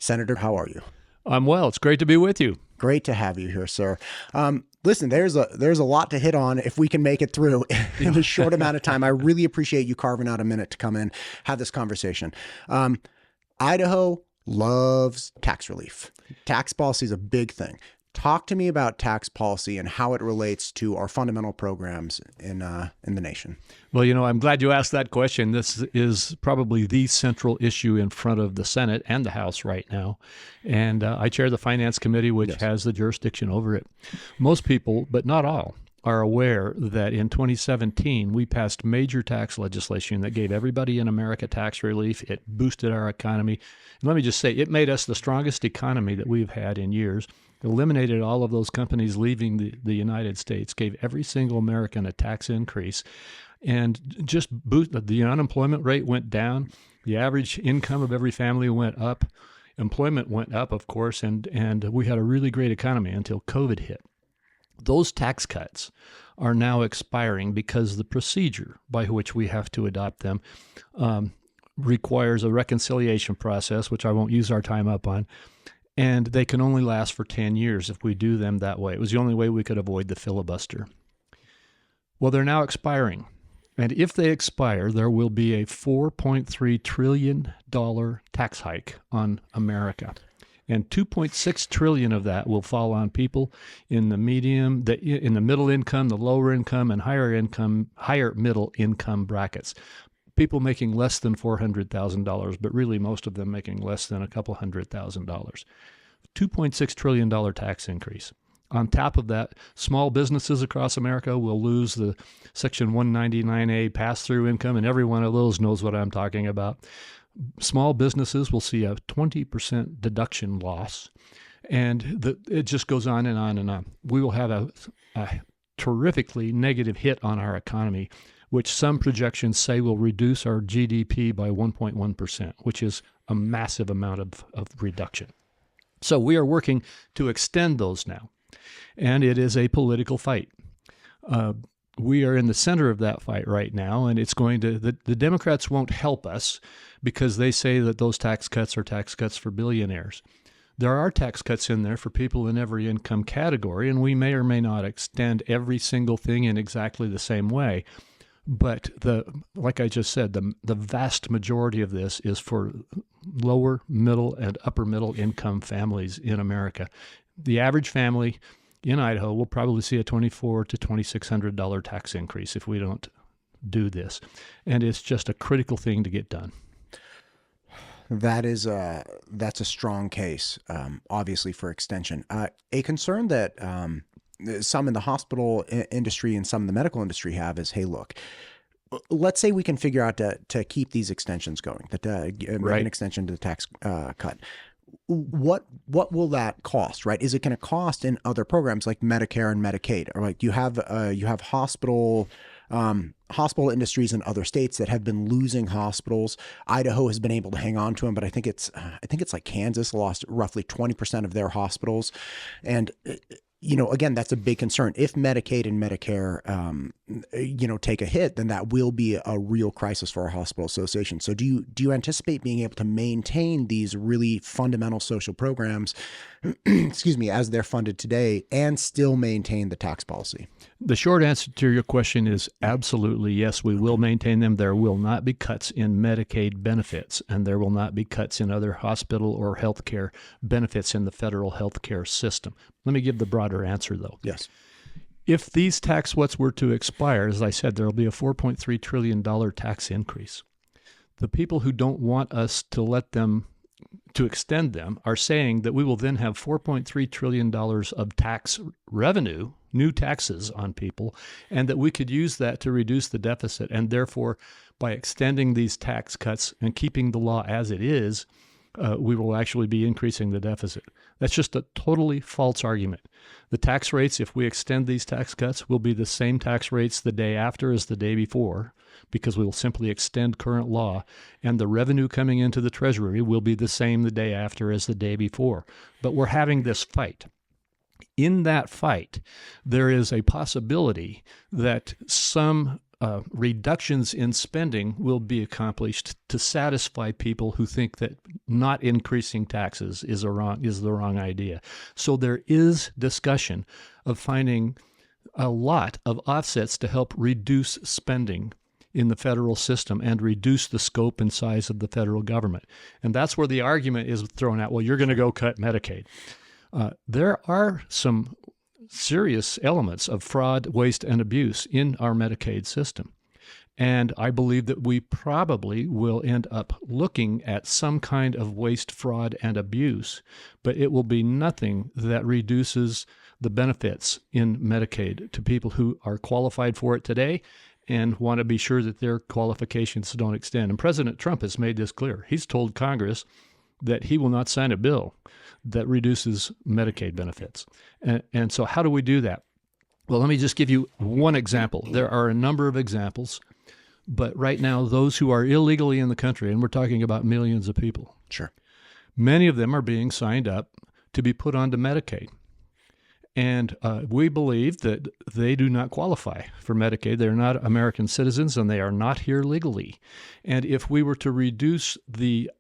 Senator, how are you? I'm well. It's great to be with you. Great to have you here, sir. Listen, there's a lot to hit on if we can make it through in a short amount of time. I really appreciate you carving out a minute to come in, have this conversation. Idaho loves tax relief. Tax policy is a big thing. Talk to me about tax policy and how it relates to our fundamental programs in the nation. Well, I'm glad you asked that question. This is probably the central issue in front of the Senate and the House right now. And I chair the Finance Committee, which has the jurisdiction over it. Most people, but not all, are aware that in 2017, we passed major tax legislation that gave everybody in America tax relief. It boosted our economy. And let me just say, it made us the strongest economy that we've had in years. Eliminated all of those companies leaving the United States, gave every single American a tax increase, and just the unemployment rate went down. The average income of every family went up. Employment went up, of course, and we had a really great economy until COVID hit. Those tax cuts are now expiring because the procedure by which we have to adopt them requires a reconciliation process, which I won't use our time up on. And they can only last for 10 years if we do them that way. It was the only way we could avoid the filibuster. Well, they're now expiring. And if they expire, there will be a $4.3 trillion tax hike on America. And $2.6 trillion of that will fall on people in the in the middle income, the lower income, and higher middle income brackets. People making less than $400,000, but really most of them making less than a couple $100,000. $2.6 trillion tax increase. On top of that, small businesses across America will lose the Section 199A pass-through income, and every one of those knows what I'm talking about. Small businesses will see a 20% deduction loss, and it just goes on and on and on. We will have a terrifically negative hit on our economy, which some projections say will reduce our GDP by 1.1%, which is a massive amount of reduction. So we are working to extend those now, and it is a political fight. We are in the center of that fight right now, and it's going to, the Democrats won't help us because they say that those tax cuts are tax cuts for billionaires. There are tax cuts in there for people in every income category, and we may or may not extend every single thing in exactly the same way. But like I just said, the vast majority of this is for lower, middle, and upper middle income families in America. The average family in Idaho will probably see a $2,400 to $2,600 tax increase if we don't do this. And it's just a critical thing to get done. That's a strong case, obviously, for extension. A concern that some in the hospital industry and some in the medical industry have is, hey, look, let's say we can figure out to keep these extensions going, that an extension to the tax cut. What will that cost, right? Is it going to cost in other programs like Medicare and Medicaid, or like you have hospital industries in other states that have been losing hospitals? Idaho has been able to hang on to them, but I think it's like Kansas lost roughly 20% of their hospitals, and again, that's a big concern. If Medicaid and Medicare, take a hit, then that will be a real crisis for our hospital association. So do you anticipate being able to maintain these really fundamental social programs, as they're funded today, and still maintain the tax policy? The short answer to your question is absolutely yes, we will maintain them. There will not be cuts in Medicaid benefits, and there will not be cuts in other hospital or healthcare benefits in the federal healthcare system. Let me give the broader answer, though. Yes. If these tax cuts were to expire, as I said, there will be a $4.3 trillion tax increase. The people who don't want us to extend them are saying that we will then have $4.3 trillion of tax revenue, new taxes on people, and that we could use that to reduce the deficit. And therefore, by extending these tax cuts and keeping the law as it is, we will actually be increasing the deficit. That's just a totally false argument. The tax rates, if we extend these tax cuts, will be the same tax rates the day after as the day before, because we will simply extend current law, and the revenue coming into the Treasury will be the same the day after as the day before. But we're having this fight. In that fight, there is a possibility that some reductions in spending will be accomplished to satisfy people who think that not increasing taxes is the wrong idea. So there is discussion of finding a lot of offsets to help reduce spending in the federal system and reduce the scope and size of the federal government. And that's where the argument is thrown out, well, you're going to go cut Medicaid. There are some serious elements of fraud, waste, and abuse in our Medicaid system. And I believe that we probably will end up looking at some kind of waste, fraud, and abuse, but it will be nothing that reduces the benefits in Medicaid to people who are qualified for it today and want to be sure that their qualifications don't extend. And President Trump has made this clear. He's told Congress that he will not sign a bill that reduces Medicaid benefits. And so how do we do that? Well, let me just give you one example. There are a number of examples, but right now, those who are illegally in the country, and we're talking about millions of people, Sure. many of them are being signed up to be put onto Medicaid. And we believe that they do not qualify for Medicaid. They're not American citizens, and they are not here legally. And if we were to reduce the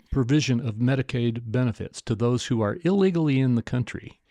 provision of Medicaid benefits to those who are illegally in the country,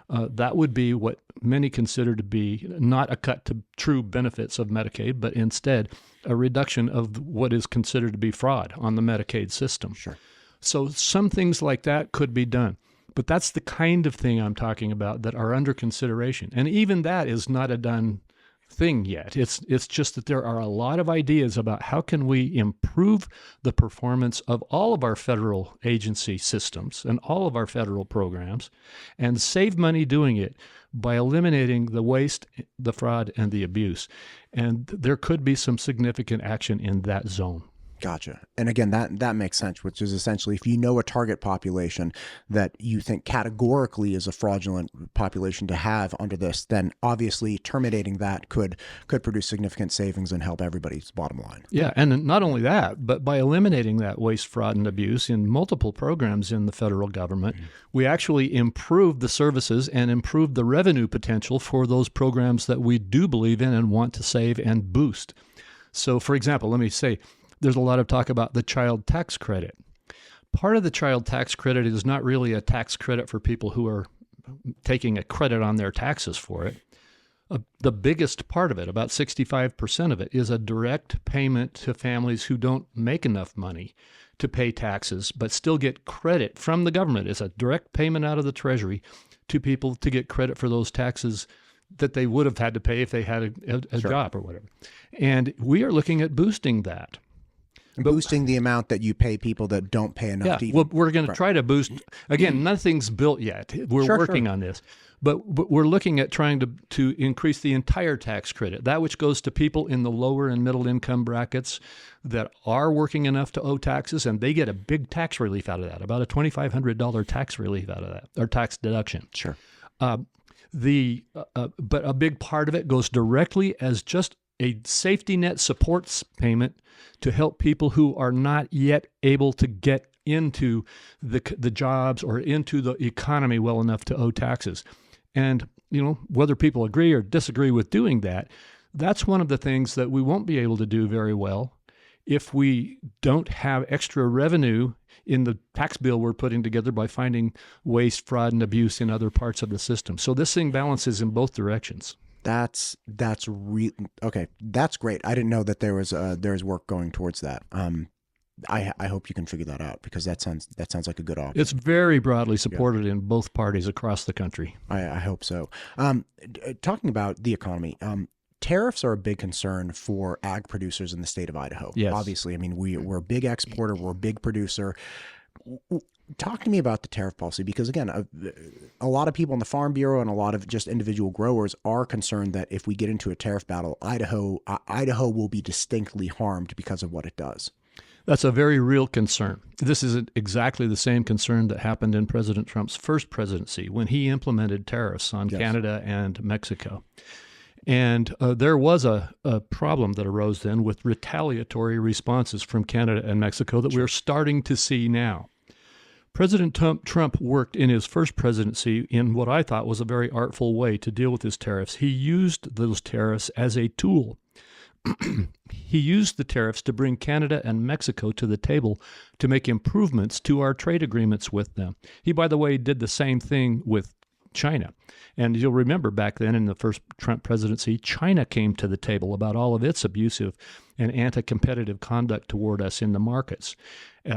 that would be what many consider to be not a cut to true benefits of Medicaid, but instead a reduction of what is considered to be fraud on the Medicaid system. Sure. So some things like that could be done. But that's the kind of thing I'm talking about that are under consideration. And even that is not a done thing yet. It's just that there are a lot of ideas about how can we improve the performance of all of our federal agency systems and all of our federal programs and save money doing it by eliminating the waste, the fraud, and the abuse. And there could be some significant action in that zone. Gotcha. And again, that makes sense, which is essentially if you know a target population that you think categorically is a fraudulent population to have under this, then obviously terminating that could produce significant savings and help everybody's bottom line. Yeah, and not only that, but by eliminating that waste, fraud, and abuse in multiple programs in the federal government, we actually improve the services and improve the revenue potential for those programs that we do believe in and want to save and boost. So, for example, let me say, there's a lot of talk about the child tax credit. Part of the child tax credit is not really a tax credit for people who are taking a credit on their taxes for it. The biggest part of it, about 65% of it, is a direct payment to families who don't make enough money to pay taxes, but still get credit from the government. It's a direct payment out of the Treasury to people to get credit for those taxes that they would have had to pay if they had a Sure. job or whatever. And we are looking at boosting that. And boosting the amount that you pay people that don't pay enough. Yeah, to even, well, we're going to try to boost. Again, nothing's built yet. We're Sure, working on this. But we're looking at trying to increase the entire tax credit, that which goes to people in the lower and middle income brackets that are working enough to owe taxes, and they get a big tax relief out of that, about a $2,500 tax relief out of that, or tax deduction. Sure. But a big part of it goes directly as just a safety net supports payment to help people who are not yet able to get into the jobs or into the economy well enough to owe taxes. And, whether people agree or disagree with doing that, that's one of the things that we won't be able to do very well if we don't have extra revenue in the tax bill we're putting together by finding waste, fraud, and abuse in other parts of the system. So this thing balances in both directions. That's okay. That's great. I didn't know that there's work going towards that. I hope you can figure that out because that sounds like a good option. It's very broadly supported in both parties across the country. I hope so. Talking about the economy, tariffs are a big concern for ag producers in the state of Idaho. Yes. Obviously, I mean we're a big exporter, we're a big producer. Talk to me about the tariff policy because, again, a lot of people in the Farm Bureau and a lot of just individual growers are concerned that if we get into a tariff battle, Idaho will be distinctly harmed because of what it does. That's a very real concern. This is exactly the same concern that happened in President Trump's first presidency when he implemented tariffs on Canada and Mexico. And there was a problem that arose then with retaliatory responses from Canada and Mexico that we're starting to see now. President Trump worked in his first presidency in what I thought was a very artful way to deal with his tariffs. He used those tariffs as a tool he used the tariffs to bring Canada and Mexico to the table to make improvements to our trade agreements with them. He, by the way, did the same thing with China. And you'll remember back then in the first Trump presidency, China came to the table about all of its abusive and anti-competitive conduct toward us in the markets.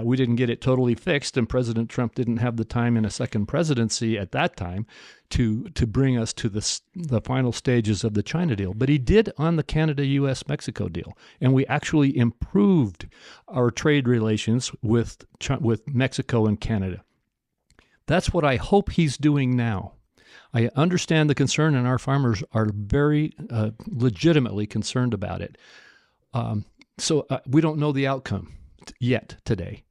We didn't get it totally fixed, and President Trump didn't have the time in a second presidency at that time to bring us to the final stages of the China deal. But he did on the Canada-U.S.-Mexico deal, and we actually improved our trade relations with Mexico and Canada. That's what I hope he's doing now. I understand the concern, and our farmers are very legitimately concerned about it. So we don't know the outcome yet today.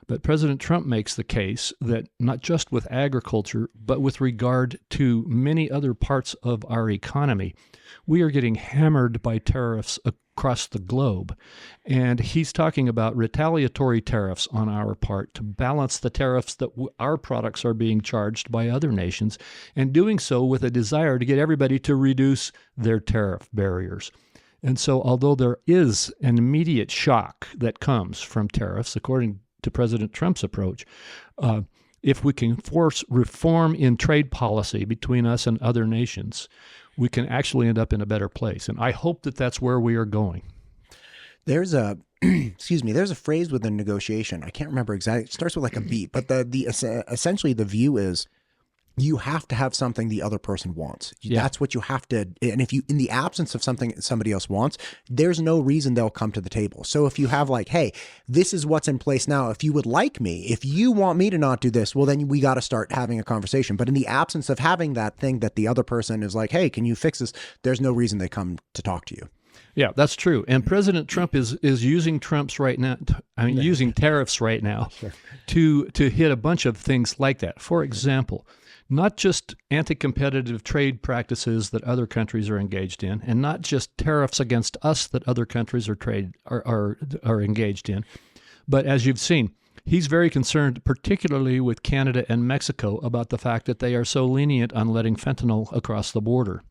But President Trump makes the case that not just with agriculture, but with regard to many other parts of our economy, we are getting hammered by tariffs across the globe. And he's talking about retaliatory tariffs on our part to balance the tariffs that our products are being charged by other nations, and doing so with a desire to get everybody to reduce their tariff barriers. And so although there is an immediate shock that comes from tariffs, according to President Trump's approach, if we can force reform in trade policy between us and other nations, we can actually end up in a better place. And I hope that that's where we are going. There's a there's a phrase within negotiation. I can't remember exactly. It starts with like a beat, but essentially the view is you have to have something the other person wants. Yeah. That's what you have to. And if you, in the absence of something somebody else wants, there's no reason they'll come to the table. So if you have like, hey, this is what's in place now. If you would like me, if you want me to not do this, well, then we got to start having a conversation. But in the absence of having that thing that the other person is like, hey, can you fix this? There's no reason they come to talk to you. Yeah, that's true. And President Trump is using using tariffs right now to hit a bunch of things like that. For example, not just anti-competitive trade practices that other countries are engaged in, and not just tariffs against us that other countries are engaged in, but as you've seen, he's very concerned, particularly with Canada and Mexico, about the fact that they are so lenient on letting fentanyl across the border.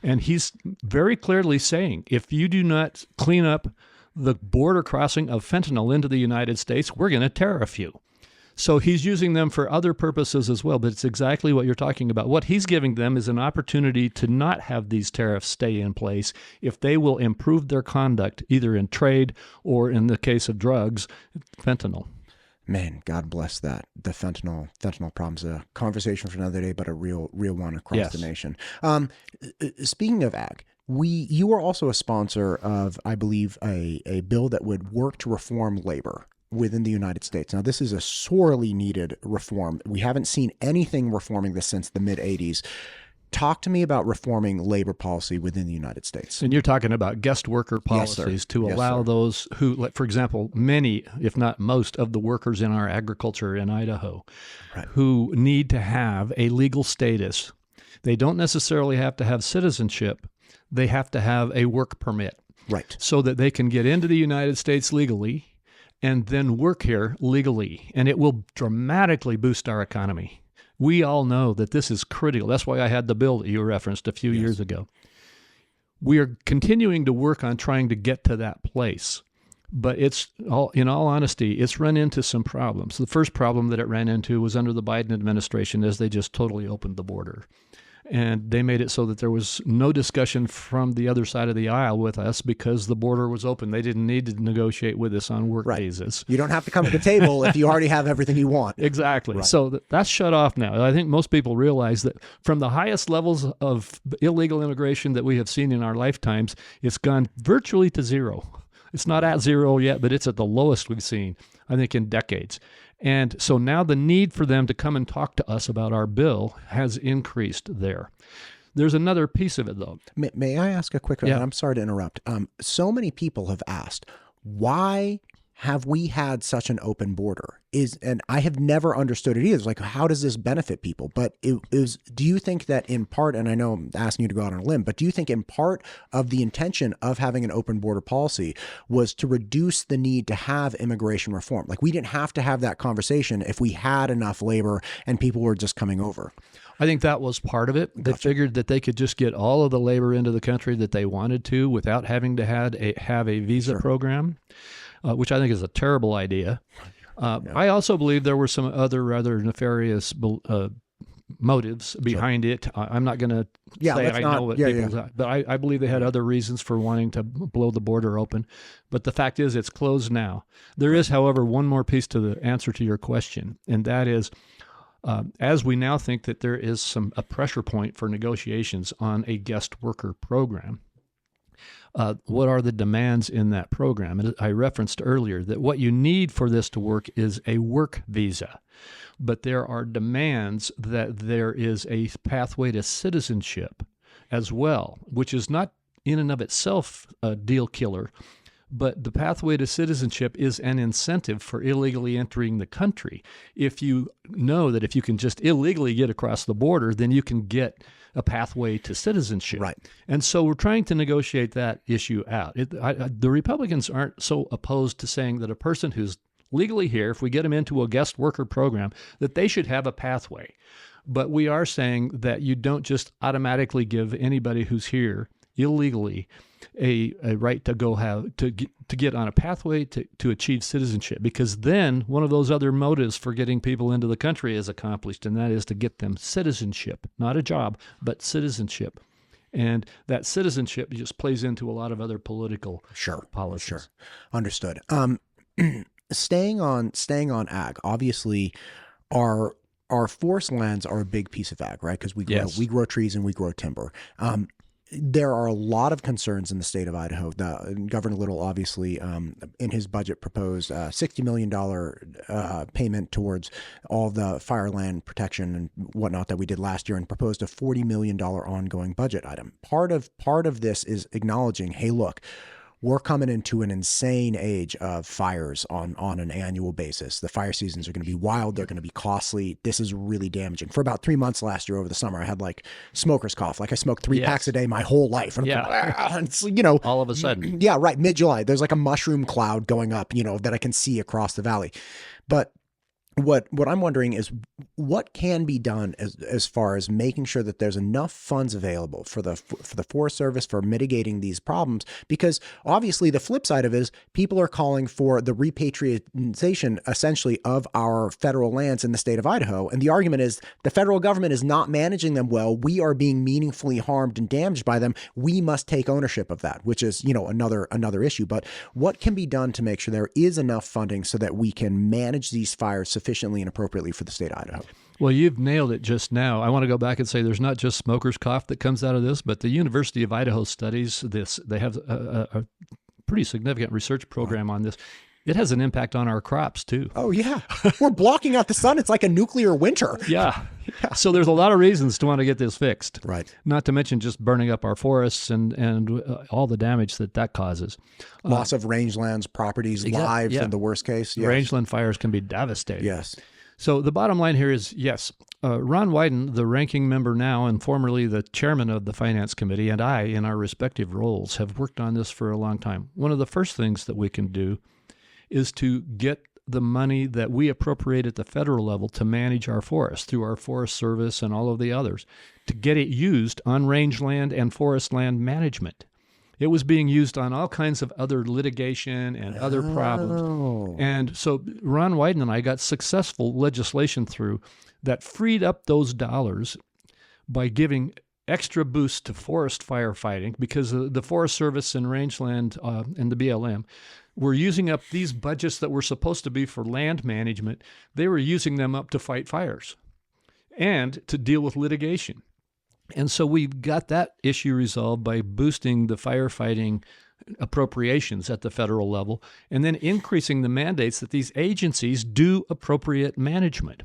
And he's very clearly saying, if you do not clean up the border crossing of fentanyl into the United States, we're going to tariff you. So he's using them for other purposes as well, but it's exactly what you're talking about. What he's giving them is an opportunity to not have these tariffs stay in place if they will improve their conduct, either in trade or, in the case of drugs, fentanyl. Man, God bless that. The fentanyl problem's a conversation for another day, but a real one across the nation. Speaking of ag, you are also a sponsor of, I believe, a bill that would work to reform labor within the United States. Now, this is a sorely needed reform. We haven't seen anything reforming this since the mid-'80s. Talk to me about reforming labor policy within the United States. And you're talking about guest worker policies to allow those who, like, for example, many, if not most, of the workers in our agriculture in Idaho who need to have a legal status. They don't necessarily have to have citizenship. They have to have a work permit. Right. So that they can get into the United States legally and then work here legally. And it will dramatically boost our economy. We all know that this is critical. That's why I had the bill that you referenced a few years ago. We are continuing to work on trying to get to that place. But in all honesty, it's run into some problems. The first problem that it ran into was under the Biden administration, as they just totally opened the border. And they made it so that there was no discussion from the other side of the aisle with us because the border was open. They didn't need to negotiate with us on work visas. You don't have to come to the table if you already have everything you want. Exactly. Right. So that's shut off now. I think most people realize that from the highest levels of illegal immigration that we have seen in our lifetimes, it's gone virtually to zero. It's not at zero yet, but it's at the lowest we've seen, I think, in decades. And so now the need for them to come and talk to us about our bill has increased there. There's another piece of it, though. May I ask a quick question? I'm sorry to interrupt. So many people have asked, why have we had such an open border? And I have never understood it either. It's like, how does this benefit people? But do you think that in part, and I know I'm asking you to go out on a limb, but do you think in part of the intention of having an open border policy was to reduce the need to have immigration reform? Like, we didn't have to have that conversation if we had enough labor and people were just coming over. I think that was part of it. They figured that they could just get all of the labor into the country that they wanted to without having to have a visa program, which I think is a terrible idea. I also believe there were some other rather nefarious motives behind it. I'm not going to say I know what people, but I believe they had other reasons for wanting to blow the border open. But the fact is, it's closed now. There is, however, one more piece to the answer to your question, and that is, as we now think that there is a pressure point for negotiations on a guest worker program, what are the demands in that program? And I referenced earlier that what you need for this to work is a work visa, but there are demands that there is a pathway to citizenship as well, which is not in and of itself a deal killer, but the pathway to citizenship is an incentive for illegally entering the country. If you know that if you can just illegally get across the border, then you can get a pathway to citizenship. Right. And so we're trying to negotiate that issue out. The Republicans aren't so opposed to saying that a person who's legally here, if we get them into a guest worker program, that they should have a pathway. But we are saying that you don't just automatically give anybody who's here illegally a right to go to get on a pathway to achieve citizenship, because then one of those other motives for getting people into the country is accomplished, and that is to get them citizenship, not a job, but citizenship. And that citizenship just plays into a lot of other political policies. Sure. Understood. Staying on ag, obviously our forest lands are a big piece of ag, right? Because we grow trees and we grow timber. There are a lot of concerns in the state of Idaho. Governor Little, obviously, in his budget proposed a $60 million payment towards all the fire land protection and whatnot that we did last year, and proposed a $40 million ongoing budget item. Part of this is acknowledging, hey, look, we're coming into an insane age of fires on an annual basis. The fire seasons are going to be wild. They're going to be costly. This is really damaging. For about 3 months last year over the summer, I had like smoker's cough. Like I smoked 3 packs a day my whole life. And all of a sudden. Yeah, right. Mid-July, there's like a mushroom cloud going up, that I can see across the valley. But what I'm wondering is what can be done as far as making sure that there's enough funds available for the Forest Service for mitigating these problems, because obviously the flip side of it is people are calling for the repatriation essentially of our federal lands in the state of Idaho. And the argument is the federal government is not managing them well. We are being meaningfully harmed and damaged by them. We must take ownership of that, which is, another issue. But what can be done to make sure there is enough funding so that we can manage these fires sufficiently and appropriately for the state of Idaho? Well, you've nailed it just now. I want to go back and say there's not just smoker's cough that comes out of this, but the University of Idaho studies this. They have a pretty significant research program on this. It has an impact on our crops, too. Oh, yeah. We're blocking out the sun. It's like a nuclear winter. Yeah. So there's a lot of reasons to want to get this fixed. Right. Not to mention just burning up our forests and all the damage that causes. Loss of rangelands, properties, lives in the worst case. Yes. Rangeland fires can be devastating. Yes. So the bottom line here is, yes, Ron Wyden, the ranking member now and formerly the chairman of the Finance Committee, and I, in our respective roles, have worked on this for a long time. One of the first things that we can do is to get the money that we appropriate at the federal level to manage our forests through our Forest Service and all of the others, to get it used on rangeland and forest land management. It was being used on all kinds of other litigation and other problems. And so Ron Wyden and I got successful legislation through that freed up those dollars by giving extra boost to forest firefighting, because the Forest Service and rangeland and the BLM were using up these budgets that were supposed to be for land management. They were using them up to fight fires and to deal with litigation. And so we got that issue resolved by boosting the firefighting appropriations at the federal level and then increasing the mandates that these agencies do appropriate management.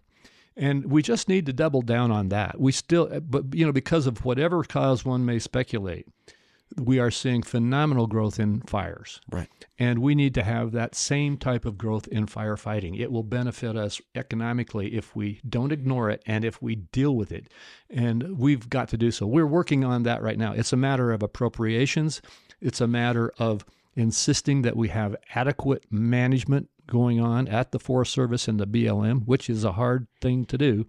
And we just need to double down on that. We still, but because of whatever cause one may speculate, we are seeing phenomenal growth in fires. Right. And we need to have that same type of growth in firefighting. It will benefit us economically if we don't ignore it and if we deal with it. And we've got to do so. We're working on that right now. It's a matter of appropriations. It's a matter of insisting that we have adequate management going on at the Forest Service and the BLM, which is a hard thing to do.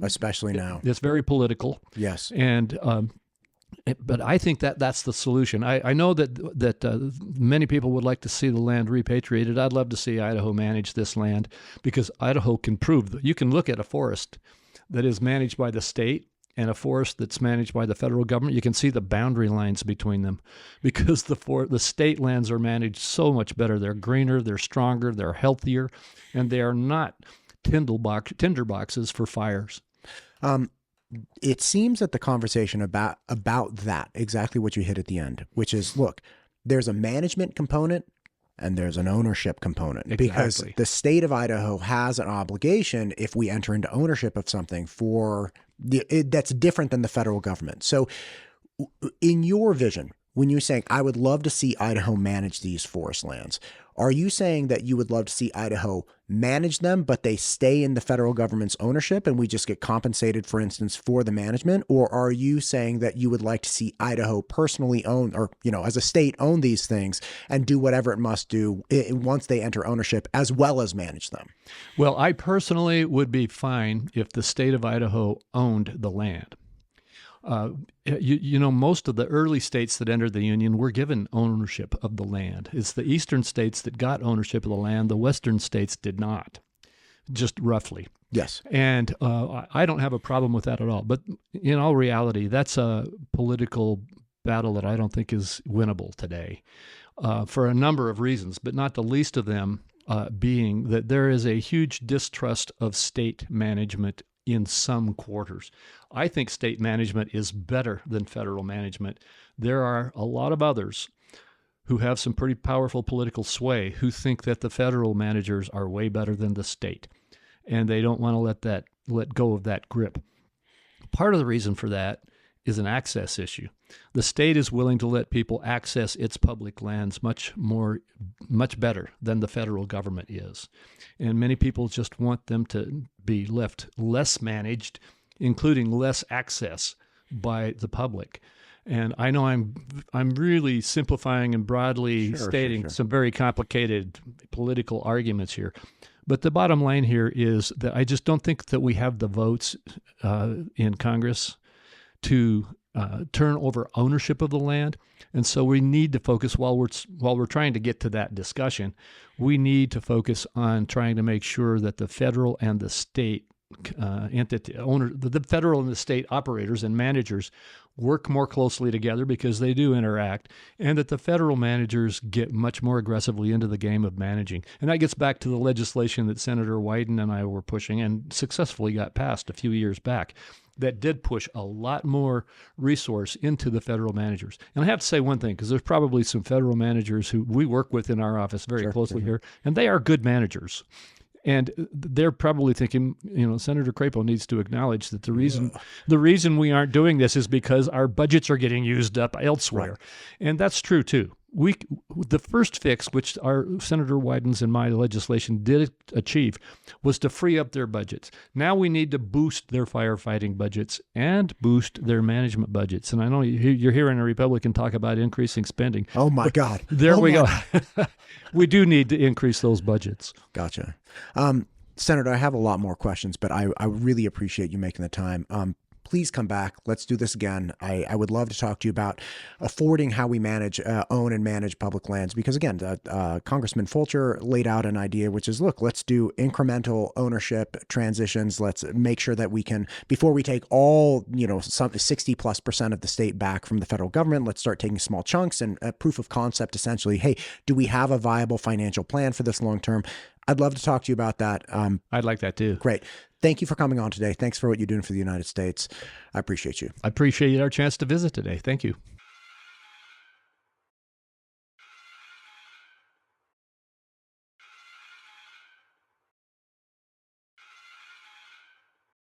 Especially now. It's very political. Yes. And but I think that that's the solution. I know that many people would like to see the land repatriated. I'd love to see Idaho manage this land, because Idaho can prove that you can look at a forest that is managed by the state and a forest that's managed by the federal government. You can see the boundary lines between them, because the state lands are managed so much better. They're greener, they're stronger, they're healthier, and they are not tinder boxes for fires. It seems that the conversation about that, exactly what you hit at the end, which is, look, there's a management component and there's an ownership component. Exactly. Because the state of Idaho has an obligation, if we enter into ownership of something, that's different than the federal government. So in your vision, when you're saying, I would love to see Idaho manage these forest lands, are you saying that you would love to see Idaho manage them, but they stay in the federal government's ownership and we just get compensated, for instance, for the management? Or are you saying that you would like to see Idaho personally own, or, as a state, own these things and do whatever it must do once they enter ownership, as well as manage them? Well, I personally would be fine if the state of Idaho owned the land. Most of the early states that entered the Union were given ownership of the land. It's the eastern states that got ownership of the land. The western states did not, just roughly. Yes. And I don't have a problem with that at all. But in all reality, that's a political battle that I don't think is winnable today, for a number of reasons, but not the least of them being that there is a huge distrust of state management in some quarters. I think state management is better than federal management. There are a lot of others who have some pretty powerful political sway who think that the federal managers are way better than the state, and they don't want to let go of that grip. Part of the reason for that is an access issue. The state is willing to let people access its public lands much better than the federal government is. And many people just want them to be left less managed, including less access by the public. And I know I'm really simplifying and broadly stating some very complicated political arguments here. But the bottom line here is that I just don't think that we have the votes in Congress to turn over ownership of the land. And so we need to focus, while we're trying to get to that discussion, we need to focus on trying to make sure that the federal and the state the federal and the state operators and managers work more closely together, because they do interact, and that the federal managers get much more aggressively into the game of managing. And that gets back to the legislation that Senator Wyden and I were pushing and successfully got passed a few years back, that did push a lot more resource into the federal managers. And I have to say one thing, because there's probably some federal managers who we work with in our office very closely here, and they are good managers. And they're probably thinking, Senator Crapo needs to acknowledge that the reason we aren't doing this is because our budgets are getting used up elsewhere. Right. And that's true too. The first fix, which our Senator Wyden's and my legislation did achieve, was to free up their budgets. Now we need to boost their firefighting budgets and boost their management budgets. And I know you're hearing a Republican talk about increasing spending. Oh my God! There we go. We do need to increase those budgets. Gotcha. Senator, I have a lot more questions, but I really appreciate you making the time. Please come back. Let's do this again. I would love to talk to you about affording how we own and manage public lands, because again, Congressman Fulcher laid out an idea, which is, look, let's do incremental ownership transitions. Let's make sure that we can, before we take all, some 60+% of the state back from the federal government, let's start taking small chunks and a proof of concept, essentially. Hey, do we have a viable financial plan for this long term? I'd love to talk to you about that. I'd like that too. Great. Thank you for coming on today. Thanks for what you're doing for the United States. I appreciate you. I appreciate our chance to visit today. Thank you.